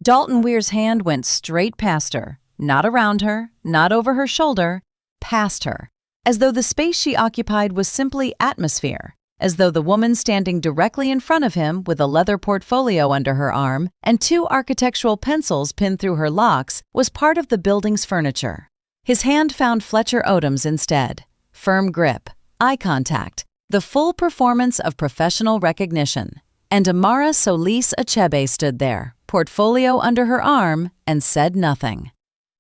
Dalton Weir's hand went straight past her, not around her, not over her shoulder, past her, as though the space she occupied was simply atmosphere, as though the woman standing directly in front of him with a leather portfolio under her arm and 2 architectural pencils pinned through her locks was part of the building's furniture. His hand found Fletcher Odom's instead. Firm grip, eye contact, the full performance of professional recognition. And Imara Solis-Achebe stood there, portfolio under her arm, and said nothing.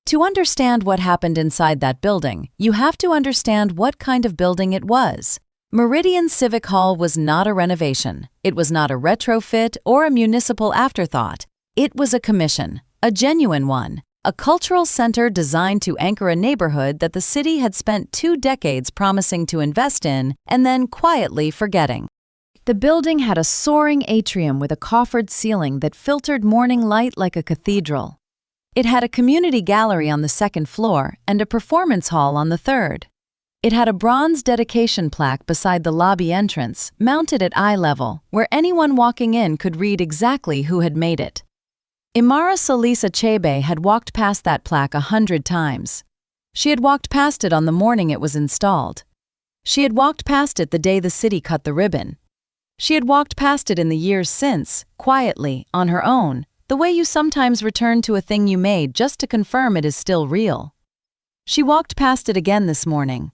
To understand what happened inside that building, you have to understand what kind of building it was. Meridian Civic Hall was not a renovation. It was not a retrofit or a municipal afterthought. It was a commission, a genuine one, a cultural center designed to anchor a neighborhood that the city had spent 2 decades promising to invest in and then quietly forgetting. The building had a soaring atrium with a coffered ceiling that filtered morning light like a cathedral. It had a community gallery on the 2nd floor and a performance hall on the 3rd. It had a bronze dedication plaque beside the lobby entrance, mounted at eye level, where anyone walking in could read exactly who had made it. Imara Solis-Achebe had walked past that plaque 100 times. She had walked past it on the morning it was installed. She had walked past it the day the city cut the ribbon. She had walked past it in the years since, quietly, on her own, the way you sometimes return to a thing you made just to confirm it is still real. She walked past it again this morning.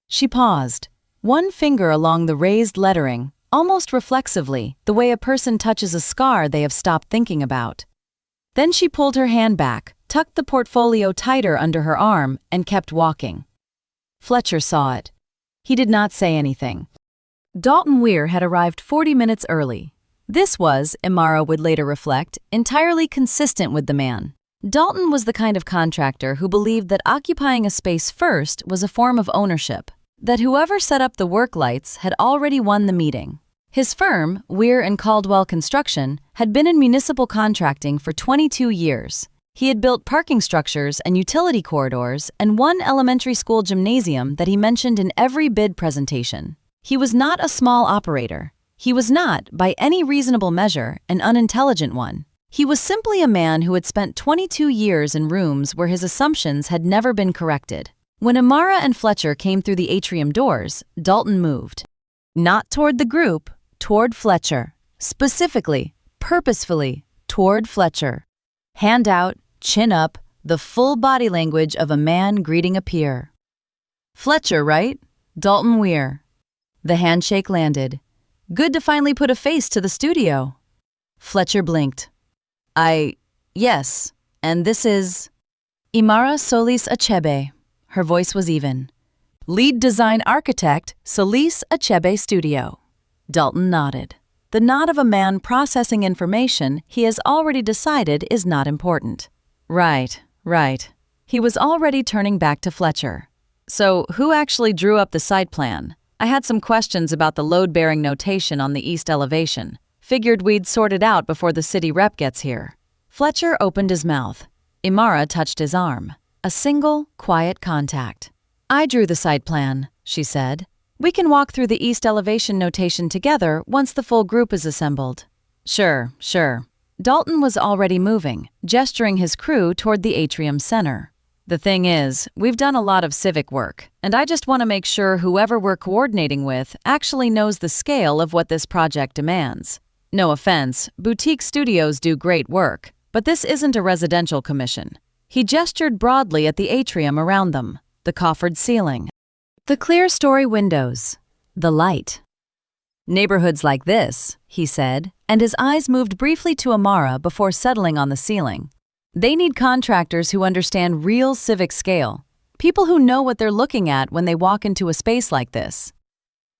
She paused, one finger along the raised lettering, almost reflexively, the way a person touches a scar they have stopped thinking about. Then she pulled her hand back, tucked the portfolio tighter under her arm, and kept walking. Fletcher saw it. He did not say anything. Dalton Weir had arrived 40 minutes early. This was, Imara would later reflect, entirely consistent with the man. Dalton was the kind of contractor who believed that occupying a space first was a form of ownership, that whoever set up the work lights had already won the meeting. His firm, Weir and Caldwell Construction, had been in municipal contracting for 22 years. He had built parking structures and utility corridors and 1 elementary school gymnasium that he mentioned in every bid presentation. He was not a small operator. He was not, by any reasonable measure, an unintelligent one. He was simply a man who had spent 22 years in rooms where his assumptions had never been corrected. When Imara and Fletcher came through the atrium doors, Dalton moved. Not toward the group, toward Fletcher. Specifically, purposefully, toward Fletcher. Hand out, chin up, the full body language of a man greeting a peer. Fletcher, right? Dalton Weir. The handshake landed. Good to finally put a face to the studio. Fletcher blinked. Yes, and this is… Imara Solis-Achebe. Her voice was even. Lead design architect, Solis-Achebe Studio. Dalton nodded. The nod of a man processing information he has already decided is not important. Right. He was already turning back to Fletcher. So, who actually drew up the site plan? I had some questions about the load-bearing notation on the east elevation. Figured we'd sort it out before the city rep gets here. Fletcher opened his mouth. Imara touched his arm. A single, quiet contact. I drew the site plan, she said. We can walk through the east elevation notation together once the full group is assembled. Sure. Dalton was already moving, gesturing his crew toward the atrium center. The thing is, we've done a lot of civic work, and I just want to make sure whoever we're coordinating with actually knows the scale of what this project demands. No offense, boutique studios do great work, but this isn't a residential commission. He gestured broadly at the atrium around them, the coffered ceiling, the clerestory windows, the light. Neighborhoods like this, he said, and his eyes moved briefly to Imara before settling on the ceiling. They need contractors who understand real civic scale, people who know what they're looking at when they walk into a space like this.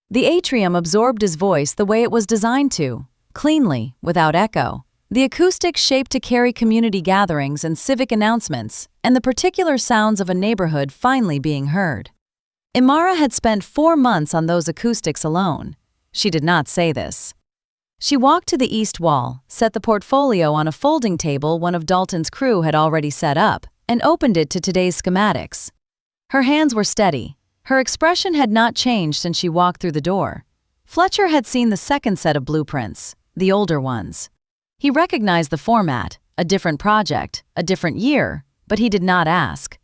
The atrium absorbed his voice the way it was designed to, cleanly, without echo. The acoustics shaped to carry community gatherings and civic announcements, and the particular sounds of a neighborhood finally being heard. Imara had spent 4 months on those acoustics alone. She did not say this. She walked to the east wall, set the portfolio on a folding table one of Dalton's crew had already set up, and opened it to today's schematics. Her hands were steady. Her expression had not changed since she walked through the door. Fletcher had seen the second set of blueprints, the older ones. He recognized the format, a different project, a different year, but he did not ask.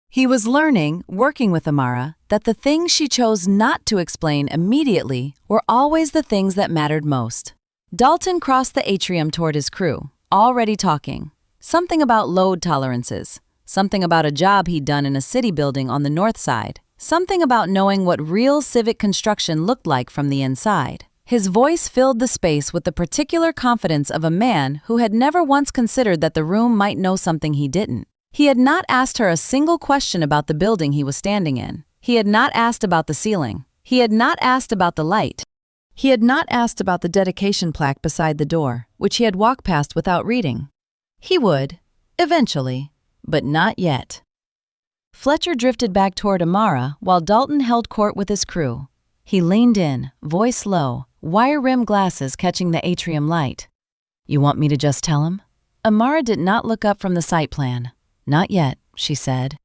He was learning, working with Imara, that the things she chose not to explain immediately were always the things that mattered most. Dalton crossed the atrium toward his crew, already talking. Something about load tolerances, something about a job he'd done in a city building on the north side, something about knowing what real civic construction looked like from the inside. His voice filled the space with the particular confidence of a man who had never once considered that the room might know something he didn't. He had not asked her a single question about the building he was standing in. He had not asked about the ceiling. He had not asked about the light. He had not asked about the dedication plaque beside the door, which he had walked past without reading. He would, eventually, but not yet. Fletcher drifted back toward Imara while Dalton held court with his crew. He leaned in, voice low, wire-rimmed glasses catching the atrium light. "You want me to just tell him?" Imara did not look up from the site plan. "Not yet," she said.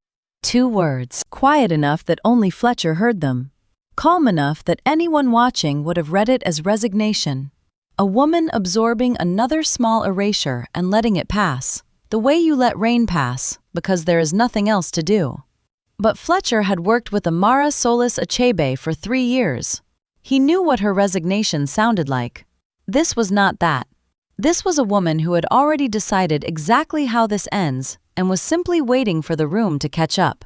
2 words, quiet enough that only Fletcher heard them. Calm enough that anyone watching would have read it as resignation. A woman absorbing another small erasure and letting it pass, the way you let rain pass, because there is nothing else to do. But Fletcher had worked with Imara Solis-Achebe for 3 years. He knew what her resignation sounded like. This was not that. This was a woman who had already decided exactly how this ends and was simply waiting for the room to catch up.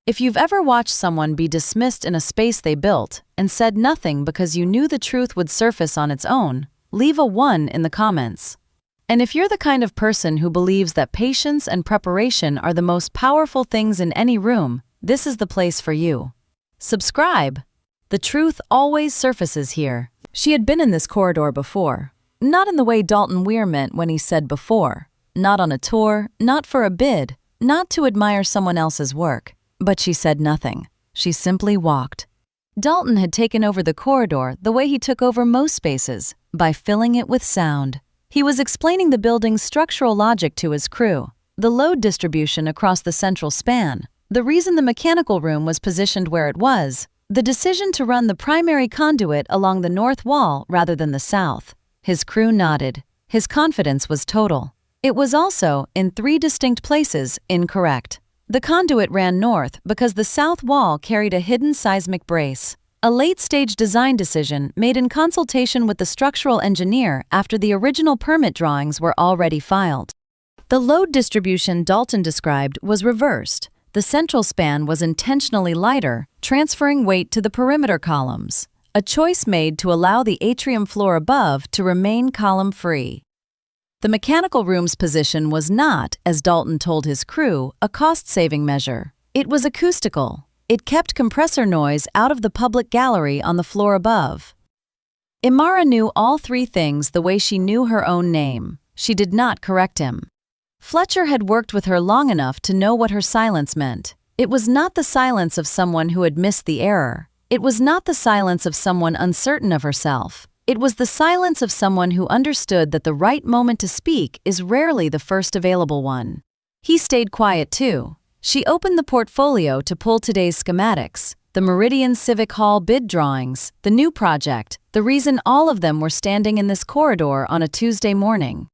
If you've ever watched someone be dismissed in a space they built and said nothing because you knew the truth would surface on its own, leave a 1 in the comments. And if you're the kind of person who believes that patience and preparation are the most powerful things in any room, this is the place for you. Subscribe. The truth always surfaces here. She had been in this corridor before. Not in the way Dalton Weir meant when he said before. Not on a tour, not for a bid, not to admire someone else's work. But she said nothing. She simply walked. Dalton had taken over the corridor the way he took over most spaces, by filling it with sound. He was explaining the building's structural logic to his crew, the load distribution across the central span, the reason the mechanical room was positioned where it was, the decision to run the primary conduit along the north wall rather than the south. His crew nodded. His confidence was total. It was also, in 3 distinct places, incorrect. The conduit ran north because the south wall carried a hidden seismic brace, a late-stage design decision made in consultation with the structural engineer after the original permit drawings were already filed. The load distribution Dalton described was reversed. The central span was intentionally lighter, transferring weight to the perimeter columns, a choice made to allow the atrium floor above to remain column-free. The mechanical room's position was not, as Dalton told his crew, a cost-saving measure. It was acoustical. It kept compressor noise out of the public gallery on the floor above. Imara knew all 3 things the way she knew her own name. She did not correct him. Fletcher had worked with her long enough to know what her silence meant. It was not the silence of someone who had missed the error. It was not the silence of someone uncertain of herself. It was the silence of someone who understood that the right moment to speak is rarely the first available one. He stayed quiet too. She opened the portfolio to pull today's schematics, the Meridian Civic Hall bid drawings, the new project, the reason all of them were standing in this corridor on a Tuesday morning.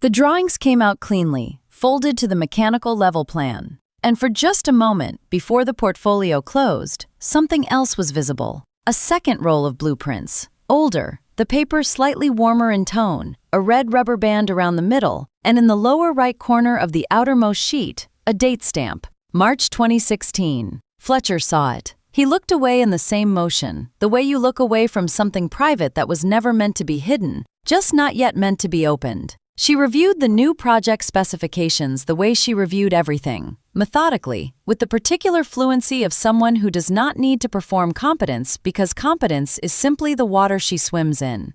The drawings came out cleanly, folded to the mechanical level plan. And for just a moment, before the portfolio closed, something else was visible. A second roll of blueprints. Older, the paper slightly warmer in tone, a red rubber band around the middle, and in the lower right corner of the outermost sheet, a date stamp, March 2016. Fletcher saw it. He looked away in the same motion, the way you look away from something private that was never meant to be hidden, just not yet meant to be opened. She reviewed the new project specifications the way she reviewed everything, methodically, with the particular fluency of someone who does not need to perform competence because competence is simply the water she swims in.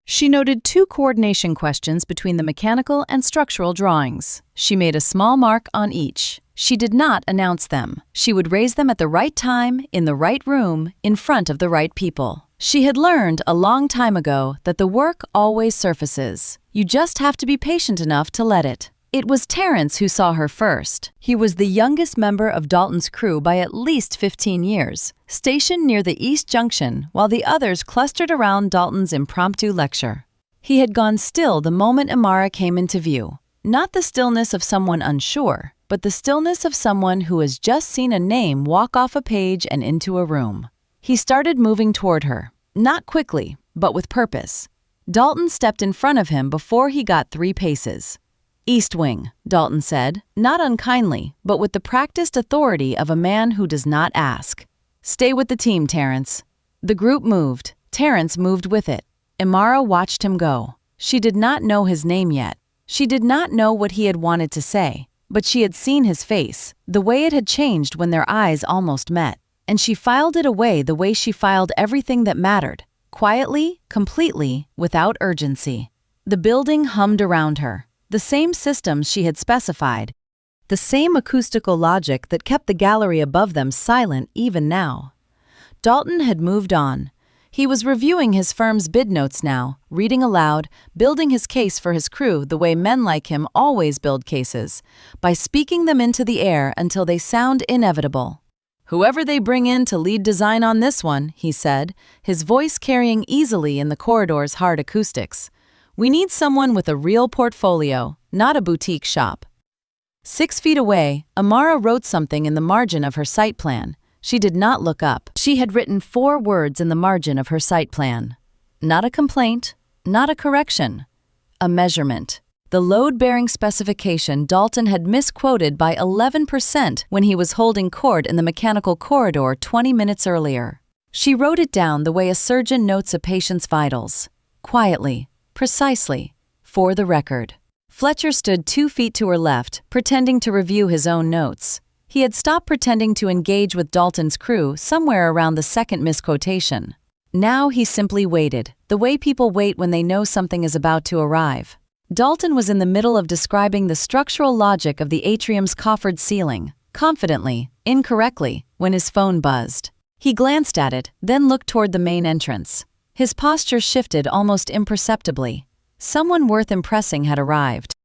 She noted 2 coordination questions between the mechanical and structural drawings. She made a small mark on each. She did not announce them. She would raise them at the right time, in the right room, in front of the right people. She had learned a long time ago that the work always surfaces. You just have to be patient enough to let it. It was Terrence who saw her first. He was the youngest member of Dalton's crew by at least 15 years, stationed near the East Junction while the others clustered around Dalton's impromptu lecture. He had gone still the moment Imara came into view. Not the stillness of someone unsure, but the stillness of someone who has just seen a name walk off a page and into a room. He started moving toward her, not quickly, but with purpose. Dalton stepped in front of him before he got 3 paces. "East Wing," Dalton said, not unkindly, but with the practiced authority of a man who does not ask. "Stay with the team, Terrence." The group moved. Terrence moved with it. Imara watched him go. She did not know his name yet. She did not know what he had wanted to say, but she had seen his face, the way it had changed when their eyes almost met, and she filed it away the way she filed everything that mattered, quietly, completely, without urgency. The building hummed around her. The same systems she had specified, the same acoustical logic that kept the gallery above them silent even now. Dalton had moved on. He was reviewing his firm's bid notes now, reading aloud, building his case for his crew the way men like him always build cases, by speaking them into the air until they sound inevitable. "Whoever they bring in to lead design on this one," he said, his voice carrying easily in the corridor's hard acoustics. "We need someone with a real portfolio, not a boutique shop." 6 feet away, Imara wrote something in the margin of her site plan. She did not look up. She had written 4 words in the margin of her site plan. Not a complaint, not a correction, a measurement. The load-bearing specification Dalton had misquoted by 11% when he was holding court in the mechanical corridor 20 minutes earlier. She wrote it down the way a surgeon notes a patient's vitals, quietly, precisely, for the record. Fletcher stood 2 feet to her left, pretending to review his own notes. He had stopped pretending to engage with Dalton's crew somewhere around the second misquotation. Now he simply waited, the way people wait when they know something is about to arrive. Dalton was in the middle of describing the structural logic of the atrium's coffered ceiling, confidently, incorrectly, when his phone buzzed. He glanced at it, then looked toward the main entrance. His posture shifted almost imperceptibly. Someone worth impressing had arrived.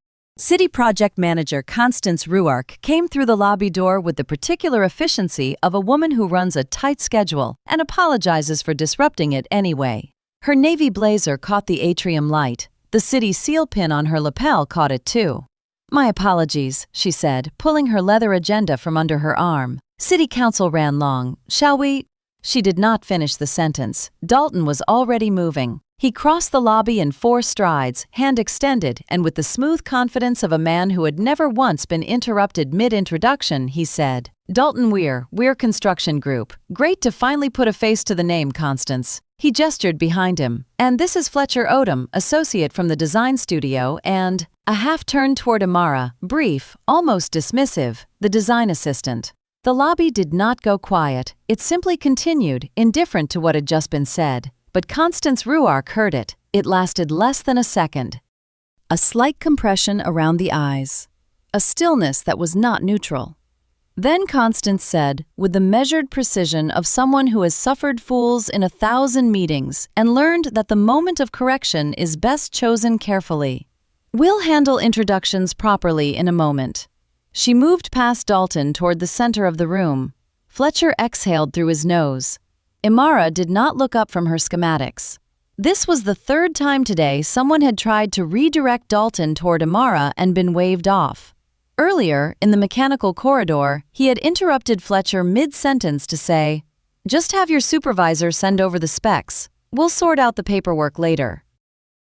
City Project Manager Constance Ruark came through the lobby door with the particular efficiency of a woman who runs a tight schedule and apologizes for disrupting it anyway. Her navy blazer caught the atrium light. The city seal pin on her lapel caught it too. "My apologies," she said, pulling her leather agenda from under her arm. "City Council ran long. Shall we?" She did not finish the sentence. Dalton was already moving. He crossed the lobby in 4 strides, hand extended, and with the smooth confidence of a man who had never once been interrupted mid-introduction, he said, "Dalton Weir, Weir Construction Group. Great to finally put a face to the name, Constance." He gestured behind him. "And this is Fletcher Odom, associate from the design studio, and," a half-turn toward Imara, brief, almost dismissive, the design assistant. The lobby did not go quiet. It simply continued, indifferent to what had just been said. But Constance Ruark heard it. It lasted less than a second. A slight compression around the eyes. A stillness that was not neutral. Then Constance said, with the measured precision of someone who has suffered fools in 1,000 meetings and learned that the moment of correction is best chosen carefully, "We'll handle introductions properly in a moment." She moved past Dalton toward the center of the room. Fletcher exhaled through his nose. Imara did not look up from her schematics. This was the 3rd time today someone had tried to redirect Dalton toward Imara and been waved off. Earlier, in the mechanical corridor, he had interrupted Fletcher mid-sentence to say, "Just have your supervisor send over the specs. We'll sort out the paperwork later."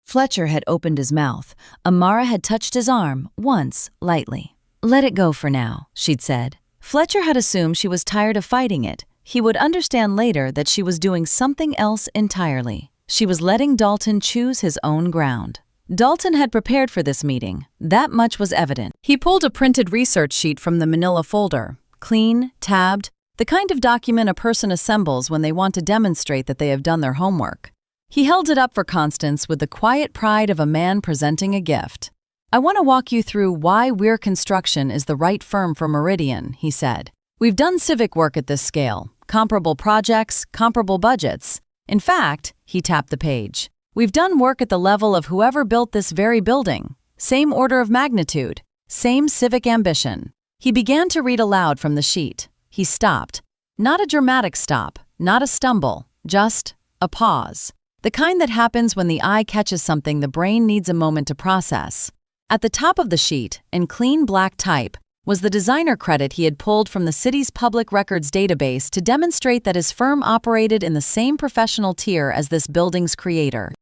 Fletcher had opened his mouth. Imara had touched his arm, once, lightly. "Let it go for now," she'd said. Fletcher had assumed she was tired of fighting it. He would understand later that she was doing something else entirely. She was letting Dalton choose his own ground. Dalton had prepared for this meeting. That much was evident. He pulled a printed research sheet from the manila folder. Clean, tabbed, the kind of document a person assembles when they want to demonstrate that they have done their homework. He held it up for Constance with the quiet pride of a man presenting a gift. "I want to walk you through why Weir Construction is the right firm for Meridian," he said. "We've done civic work at this scale. Comparable projects, comparable budgets. In fact," he tapped the page, "we've done work at the level of whoever built this very building. Same order of magnitude, same civic ambition." He began to read aloud from the sheet. He stopped. Not a dramatic stop, not a stumble, just a pause. The kind that happens when the eye catches something the brain needs a moment to process. At the top of the sheet, in clean black type, was the designer credit he had pulled from the city's public records database to demonstrate that his firm operated in the same professional tier as this building's creator.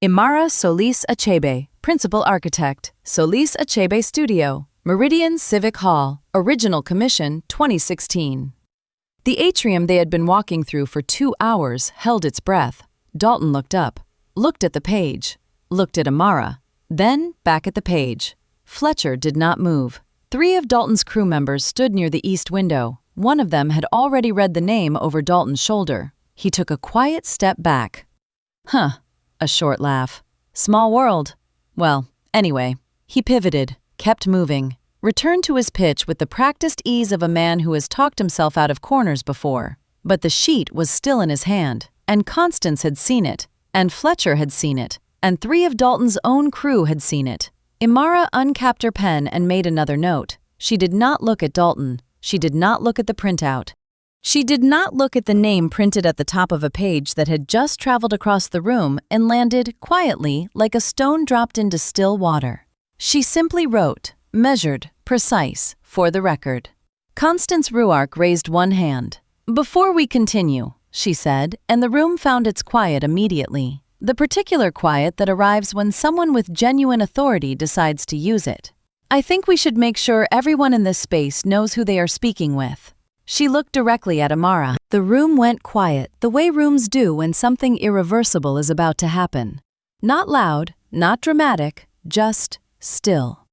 Imara Solis-Achebe, Principal Architect, Solis-Achebe Studio, Meridian Civic Hall, Original Commission, 2016. The atrium they had been walking through for 2 hours held its breath. Dalton looked up, looked at the page, looked at Imara, then back at the page. Fletcher did not move. 3 of Dalton's crew members stood near the east window. One of them had already read the name over Dalton's shoulder. He took a quiet step back. Huh, a short laugh. Small world. Well, anyway, he pivoted, kept moving, returned to his pitch with the practiced ease of a man who has talked himself out of corners before. But the sheet was still in his hand, and Constance had seen it, and Fletcher had seen it, and 3 of Dalton's own crew had seen it. Imara uncapped her pen and made another note. She did not look at Dalton. She did not look at the printout. She did not look at the name printed at the top of a page that had just traveled across the room and landed quietly like a stone dropped into still water. She simply wrote, measured, precise, for the record. Constance Ruark raised one hand. "Before we continue," she said, and the room found its quiet immediately. The particular quiet that arrives when someone with genuine authority decides to use it. "I think we should make sure everyone in this space knows who they are speaking with." She looked directly at Imara. The room went quiet, the way rooms do when something irreversible is about to happen. Not loud, not dramatic, just still.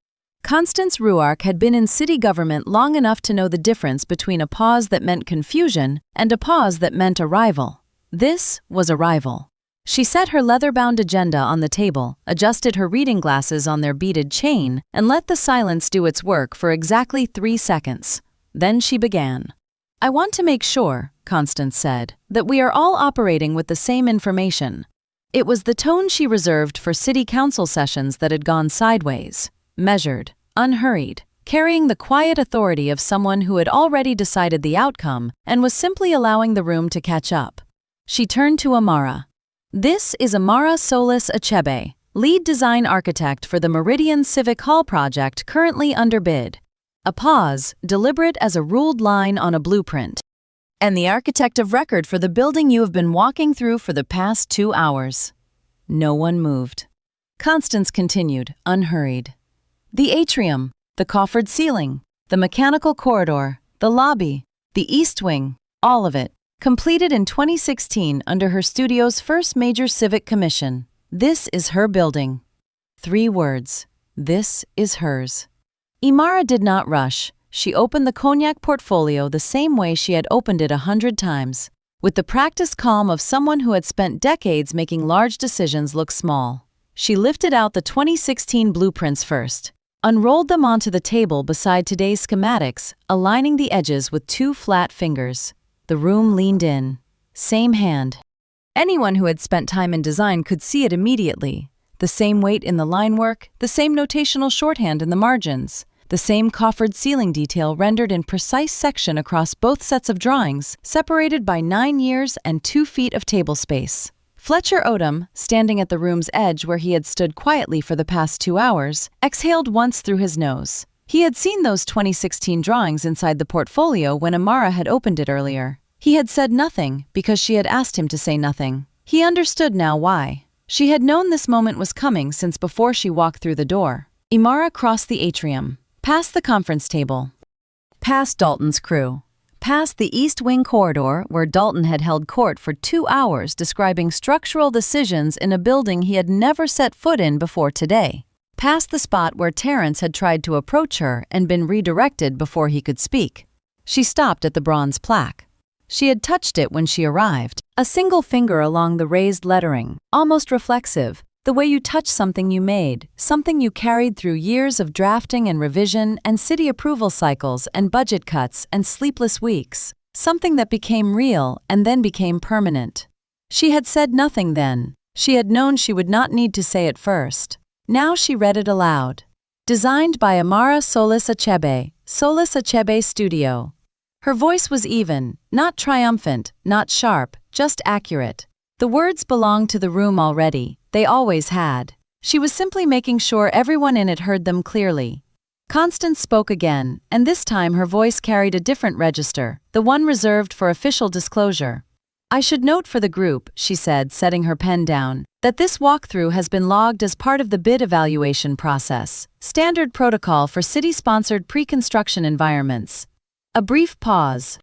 Constance Ruark had been in city government long enough to know the difference between a pause that meant confusion and a pause that meant arrival. This was arrival. She set her leather-bound agenda on the table, adjusted her reading glasses on their beaded chain, and let the silence do its work for exactly 3 seconds. Then she began. "I want to make sure," Constance said, "that we are all operating with the same information." It was the tone she reserved for city council sessions that had gone sideways. Measured, unhurried, carrying the quiet authority of someone who had already decided the outcome and was simply allowing the room to catch up. She turned to Imara. "This is Imara Solis-Achebe, lead design architect for the Meridian Civic Hall project currently under bid." A pause, deliberate as a ruled line on a blueprint. "And the architect of record for the building you have been walking through for the past 2 hours." No one moved. Constance continued, unhurried. "The atrium, the coffered ceiling, the mechanical corridor, the lobby, the east wing, all of it, completed in 2016 under her studio's first major civic commission. This is her building." 3 words. This is hers. Imara did not rush. She opened the cognac portfolio the same way she had opened it 100 times, with the practiced calm of someone who had spent decades making large decisions look small. She lifted out the 2016 blueprints first, unrolled them onto the table beside today's schematics, aligning the edges with 2 flat fingers. The room leaned in. Same hand. Anyone who had spent time in design could see it immediately. The same weight in the line work, the same notational shorthand in the margins, the same coffered ceiling detail rendered in precise section across both sets of drawings, separated by 9 years and 2 feet of table space. Fletcher Odom, standing at the room's edge where he had stood quietly for the past 2 hours, exhaled once through his nose. He had seen those 2016 drawings inside the portfolio when Imara had opened it earlier. He had said nothing because she had asked him to say nothing. He understood now why. She had known this moment was coming since before she walked through the door. Imara crossed the atrium, past the conference table, past Dalton's crew, past the East Wing corridor where Dalton had held court for 2 hours describing structural decisions in a building he had never set foot in before today, past the spot where Terrence had tried to approach her and been redirected before he could speak. She stopped at the bronze plaque. She had touched it when she arrived, a single finger along the raised lettering, almost reflexive, the way you touch something you made, something you carried through years of drafting and revision and city approval cycles and budget cuts and sleepless weeks, something that became real and then became permanent. She had said nothing then. She had known she would not need to say it first. Now she read it aloud. Designed by Imara Solis-Achebe, Solis-Achebe Studio. Her voice was even, not triumphant, not sharp, just accurate. The words belonged to the room already. They always had. She was simply making sure everyone in it heard them clearly. Constance spoke again, and this time her voice carried a different register, the one reserved for official disclosure. "I should note for the group," she said, setting her pen down, "that this walkthrough has been logged as part of the bid evaluation process, standard protocol for city-sponsored pre-construction environments." A brief pause.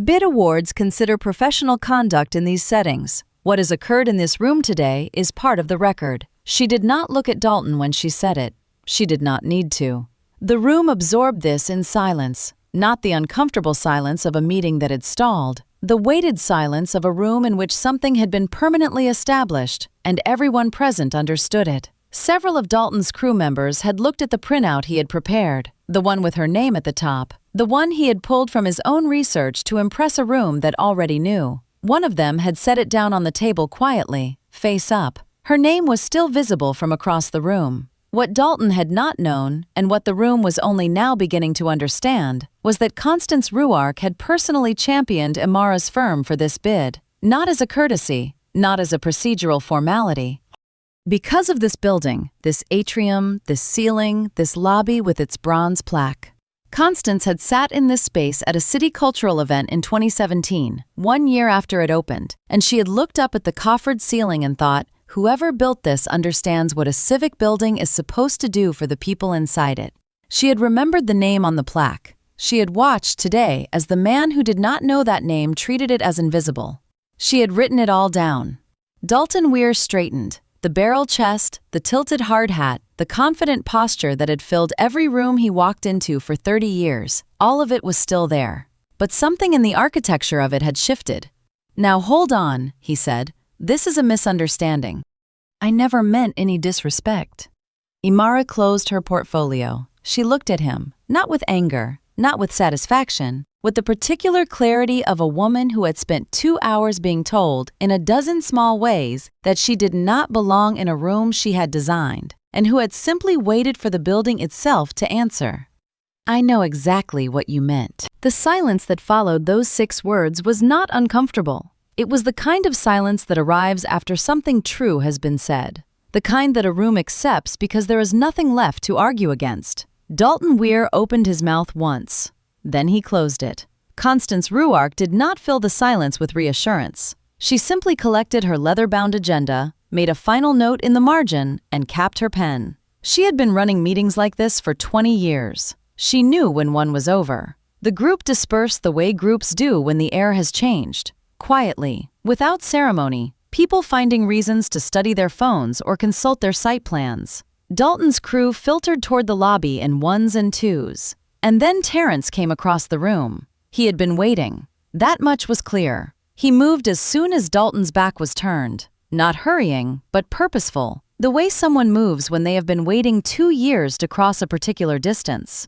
Bid awards consider professional conduct in these settings. What has occurred in this room today is part of the record. She did not look at Dalton when she said it. She did not need to. The room absorbed this in silence, not the uncomfortable silence of a meeting that had stalled, the weighted silence of a room in which something had been permanently established, and everyone present understood it. Several of Dalton's crew members had looked at the printout he had prepared, the one with her name at the top, the one he had pulled from his own research to impress a room that already knew. One of them had set it down on the table quietly, face up. Her name was still visible from across the room. What Dalton had not known, and what the room was only now beginning to understand, was that Constance Ruark had personally championed Imara's firm for this bid, not as a courtesy, not as a procedural formality. Because of this building, this atrium, this ceiling, this lobby with its bronze plaque, Constance had sat in this space at a city cultural event in 2017, 1 year after it opened, and she had looked up at the coffered ceiling and thought, whoever built this understands what a civic building is supposed to do for the people inside it. She had remembered the name on the plaque. She had watched today as the man who did not know that name treated it as invisible. She had written it all down. Dalton Weir straightened. The barrel chest, the tilted hard hat, the confident posture that had filled every room he walked into for 30 years, all of it was still there. But something in the architecture of it had shifted. "Now hold on," he said. "This is a misunderstanding. I never meant any disrespect." Imara closed her portfolio. She looked at him, not with anger, not with satisfaction, with the particular clarity of a woman who had spent 2 hours being told, in a dozen small ways, that she did not belong in a room she had designed, and who had simply waited for the building itself to answer. "I know exactly what you meant." The silence that followed those 6 words was not uncomfortable. It was the kind of silence that arrives after something true has been said, the kind that a room accepts because there is nothing left to argue against. Dalton Weir opened his mouth once. Then he closed it. Constance Ruark did not fill the silence with reassurance. She simply collected her leather-bound agenda, made a final note in the margin, and capped her pen. She had been running meetings like this for 20 years. She knew when one was over. The group dispersed the way groups do when the air has changed. Quietly, without ceremony, people finding reasons to study their phones or consult their site plans. Dalton's crew filtered toward the lobby in ones and twos. And then Terrence came across the room. He had been waiting. That much was clear. He moved as soon as Dalton's back was turned. Not hurrying, but purposeful. The way someone moves when they have been waiting 2 years to cross a particular distance.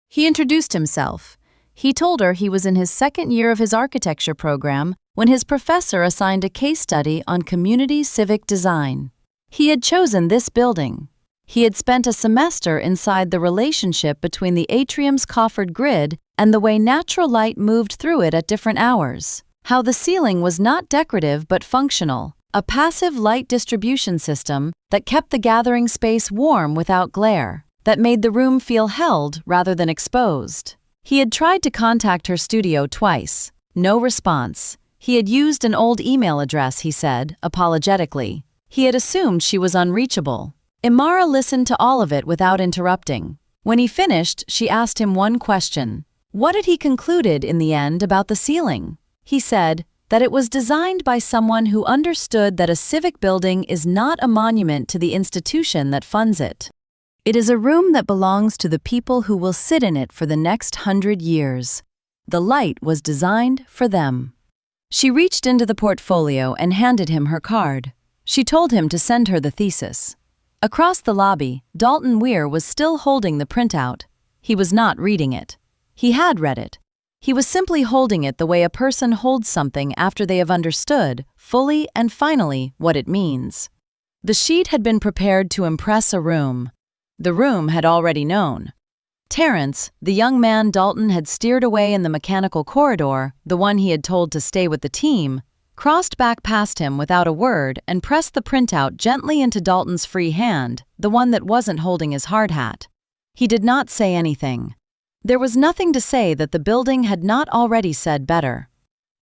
He introduced himself. He told her he was in his 2nd year of his architecture program when his professor assigned a case study on community civic design. He had chosen this building. He had spent a semester inside the relationship between the atrium's coffered grid and the way natural light moved through it at different hours. How the ceiling was not decorative but functional, a passive light distribution system that kept the gathering space warm without glare, that made the room feel held rather than exposed. He had tried to contact her studio twice. No response. He had used an old email address, he said, apologetically. He had assumed she was unreachable. Imara listened to all of it without interrupting. When he finished, she asked him one question. What had he concluded in the end about the ceiling? He said that it was designed by someone who understood that a civic building is not a monument to the institution that funds it. It is a room that belongs to the people who will sit in it for the next 100 years. The light was designed for them. She reached into the portfolio and handed him her card. She told him to send her the thesis. Across the lobby, Dalton Weir was still holding the printout. He was not reading it. He had read it. He was simply holding it the way a person holds something after they have understood, fully and finally, what it means. The sheet had been prepared to impress a room. The room had already known. Terrence, the young man Dalton had steered away in the mechanical corridor, the one he had told to stay with the team, crossed back past him without a word and pressed the printout gently into Dalton's free hand, the one that wasn't holding his hard hat. He did not say anything. There was nothing to say that the building had not already said better.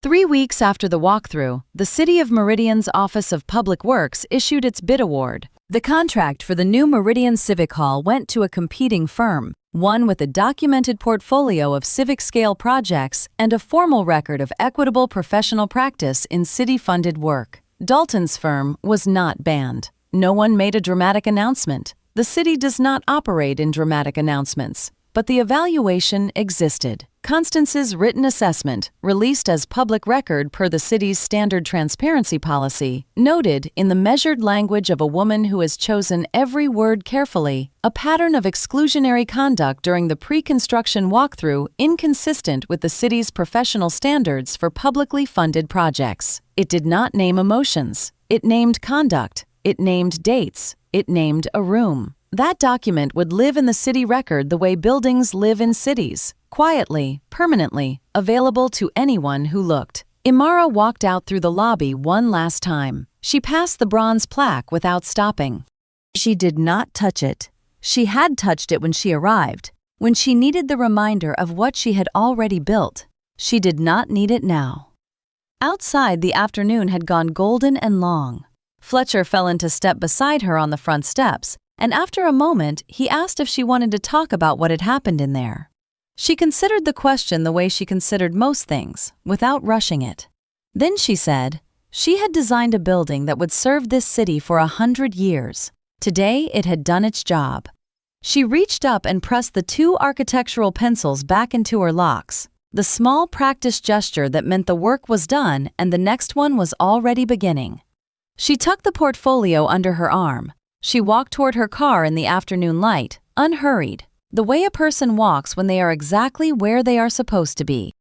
3 weeks after the walkthrough, the City of Meridian's Office of Public Works issued its bid award. The contract for the new Meridian Civic Hall went to a competing firm, one with a documented portfolio of civic-scale projects and a formal record of equitable professional practice in city-funded work. Dalton's firm was not banned. No one made a dramatic announcement. The city does not operate in dramatic announcements. But the evaluation existed. Constance's written assessment, released as public record per the city's standard transparency policy, noted in the measured language of a woman who has chosen every word carefully, a pattern of exclusionary conduct during the pre-construction walkthrough inconsistent with the city's professional standards for publicly funded projects. It did not name emotions. It named conduct. It named dates. It named a room. That document would live in the city record the way buildings live in cities, quietly, permanently, available to anyone who looked. Imara walked out through the lobby one last time. She passed the bronze plaque without stopping. She did not touch it. She had touched it when she arrived, when she needed the reminder of what she had already built. She did not need it now. Outside, the afternoon had gone golden and long. Fletcher fell into step beside her on the front steps, and after a moment, he asked if she wanted to talk about what had happened in there. She considered the question the way she considered most things, without rushing it. Then she said, she had designed a building that would serve this city for 100 years. Today, it had done its job. She reached up and pressed the 2 architectural pencils back into her locks, the small practice gesture that meant the work was done and the next one was already beginning. She tucked the portfolio under her arm. She walked toward her car in the afternoon light, unhurried, the way a person walks when they are exactly where they are supposed to be.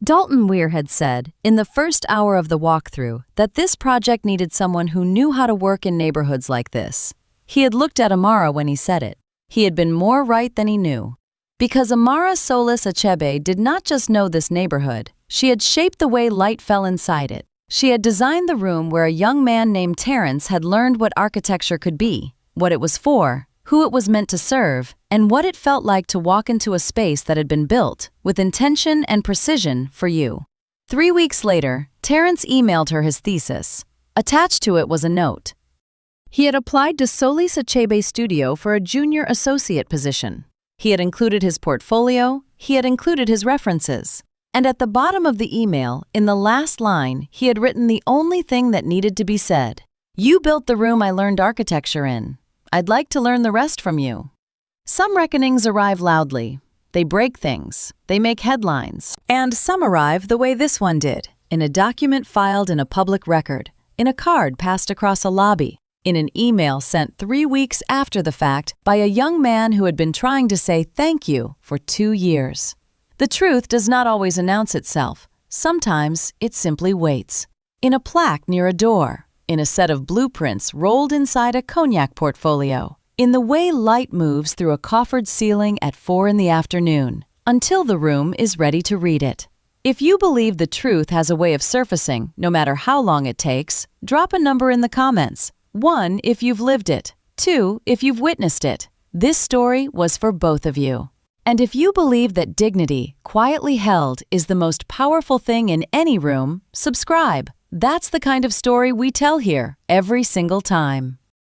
Dalton Weir had said, in the first hour of the walkthrough, that this project needed someone who knew how to work in neighborhoods like this. He had looked at Imara when he said it. He had been more right than he knew. Because Imara Solis-Achebe did not just know this neighborhood, she had shaped the way light fell inside it. She had designed the room where a young man named Terrence had learned what architecture could be, what it was for, who it was meant to serve, and what it felt like to walk into a space that had been built, with intention and precision, for you. 3 weeks later, Terrence emailed her his thesis. Attached to it was a note. He had applied to Solis-Achebe Studio for a junior associate position. He had included his portfolio, he had included his references. And at the bottom of the email, in the last line, he had written the only thing that needed to be said. You built the room I learned architecture in. I'd like to learn the rest from you. Some reckonings arrive loudly. They break things. They make headlines. And some arrive the way this one did, in a document filed in a public record, in a card passed across a lobby, in an email sent 3 weeks after the fact by a young man who had been trying to say thank you for 2 years. The truth does not always announce itself. Sometimes it simply waits. In a plaque near a door, in a set of blueprints rolled inside a cognac portfolio, in the way light moves through a coffered ceiling at 4 in the afternoon, until the room is ready to read it. If you believe the truth has a way of surfacing, no matter how long it takes, drop a number in the comments. 1 if you've lived it, 2 if you've witnessed it. This story was for both of you. And if you believe that dignity, quietly held, is the most powerful thing in any room, subscribe. That's the kind of story we tell here every single time.